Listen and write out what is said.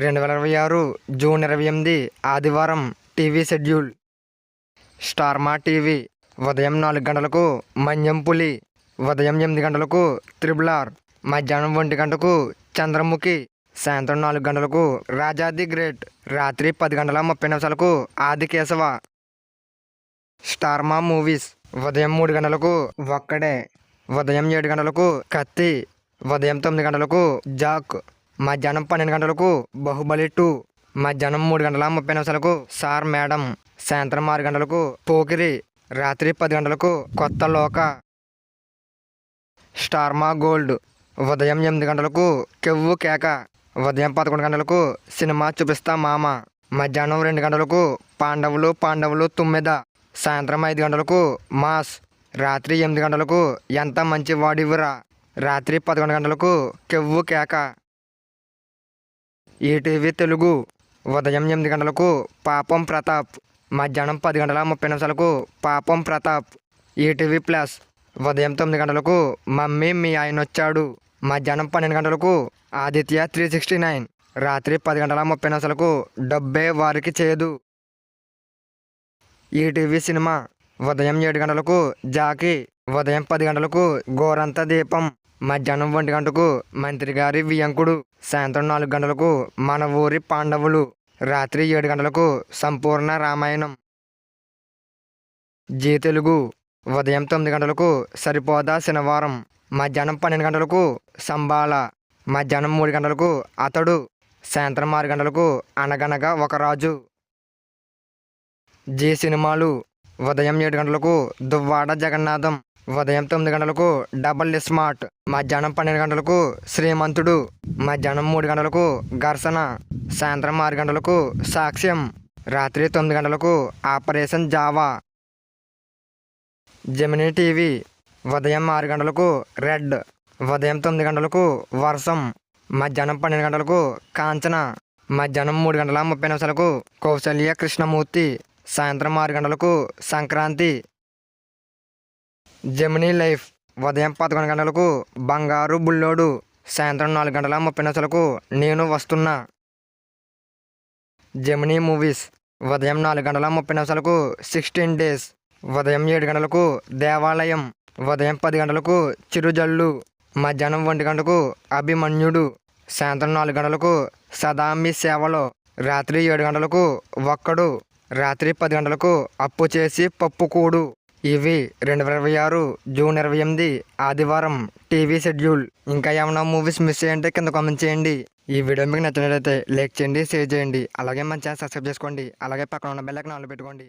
2026 June 28 ఆదివారం TV schedule. Star మా TV ఉదయం 4 గంటలకు మన్యం పులి, ఉదయం 8 గంటలకు త్రిబుల్ ఆర్, మధ్యాహ్నం 1 గంటకు చంద్రముఖి, సాయంత్రం 4 గంటలకు రాజా ది గ్రేట్, రాత్రి 10:30 ఆది కేశవ. స్టార్ మా మూవీస్ ఉదయం 3 గంటలకు ఒక్కడే, ఉదయం 7 గంటలకు కత్తి, ఉదయం 9 గంటలకు జాక్, మధ్యాహ్నం 12 గంటలకు బాహుబలి 2, మధ్యాహ్నం 3:30 సార్ మేడం, సాయంత్రం 6 గంటలకు పోకిరి, రాత్రి 10 గంటలకు కొత్త లోక. స్టార్ మా గోల్డ్ ఉదయం 8 గంటలకు కెవ్వు కేక, ఉదయం 11 గంటలకు సినిమా చూపిస్తా మామ, మధ్యాహ్నం 2 గంటలకు పాండవులు 9, సాయంత్రం 5 గంటలకు మాస్, రాత్రి 8 గంటలకు ఎంత మంచి వాడివురా, రాత్రి 11 గంటలకు కెవ్వు కేక. ఈటీవీ తెలుగు ఉదయం 8 గంటలకు పాపం ప్రతాప్, మధ్యాహ్నం 10:30 పాపం ప్రతాప్. ఈటీవీ ప్లస్ ఉదయం 9 గంటలకు మమ్మీ మీ ఆయన వచ్చాడు, మధ్యాహ్నం 12 గంటలకు ఆదిత్య 369, రాత్రి 10:30 డబ్బే వారికి చేదు. ఈటీవీ సినిమా ఉదయం 7 గంటలకు జాకీ, ఉదయం 10 గంటలకు గోరంత దీపం, మధ్యాహ్నం 1 గంటకు మంత్రి గారి వియంకుడు, సాయంత్రం 4 గంటలకు మన ఊరి పాండవులు, రాత్రి 7 గంటలకు సంపూర్ణ రామాయణం. జీ తెలుగు ఉదయం 9 గంటలకు సరిపోదా శనివారం, మధ్యాహ్నం 12 గంటలకు సంబాల, మధ్యాహ్నం 3 గంటలకు అతడు, సాయంత్రం 6 గంటలకు అనగనగా ఒక రాజు. జీ సినిమాలు ఉదయం 7 గంటలకు దువ్వాడ జగన్నాథం, ఉదయం 9 గంటలకు డబల్ స్మార్ట్, మధ్యాహ్నం 12 గంటలకు శ్రీమంతుడు, మధ్యాహ్నం 3 గంటలకు ఘర్షణ, సాయంత్రం 6 గంటలకు సాక్ష్యం, రాత్రి 9 గంటలకు ఆపరేషన్ జావా. జెమినీ టీవీ ఉదయం 6 గంటలకు రెడ్, ఉదయం 9 గంటలకు వర్షం, మధ్యాహ్నం 12 గంటలకు కాంచన, మధ్యాహ్నం 3:30 కౌసల్య కృష్ణమూర్తి, సాయంత్రం 6 గంటలకు సంక్రాంతి. జెమినీ లైఫ్ ఉదయం 11 గంటలకు బంగారు బుల్లోడు, సాయంత్రం 4:30 నేను వస్తున్నా. జెమినీ మూవీస్ ఉదయం 4:30 16 డేస్, ఉదయం 7 గంటలకు దేవాలయం, ఉదయం 10 గంటలకు చిరుజల్లు, మధ్యాహ్నం 1 గంటకు అభిమన్యుడు, సాయంత్రం 4 గంటలకు సదా మీ సేవలో, రాత్రి 7 గంటలకు ఒక్కడు, రాత్రి 10 గంటలకు అప్పు చేసి పప్పుకూడు. ఇవి 2026 జూన్ 28 ఆదివారం టీవీ షెడ్యూల్. ఇంకా ఏమైనా మూవీస్ మిస్ అయ్యంటే కింద కామెంట్ చేయండి. ఈ వీడియో మీకు నచ్చినట్లయితే లైక్ చేయండి, షేర్ చేయండి, అలాగే మన ఛానల్ సబ్స్క్రైబ్ చేసుకోండి, అలాగే పక్కన ఉన్న బెల్ ఐకాన్ ఆన్లో పెట్టుకోండి.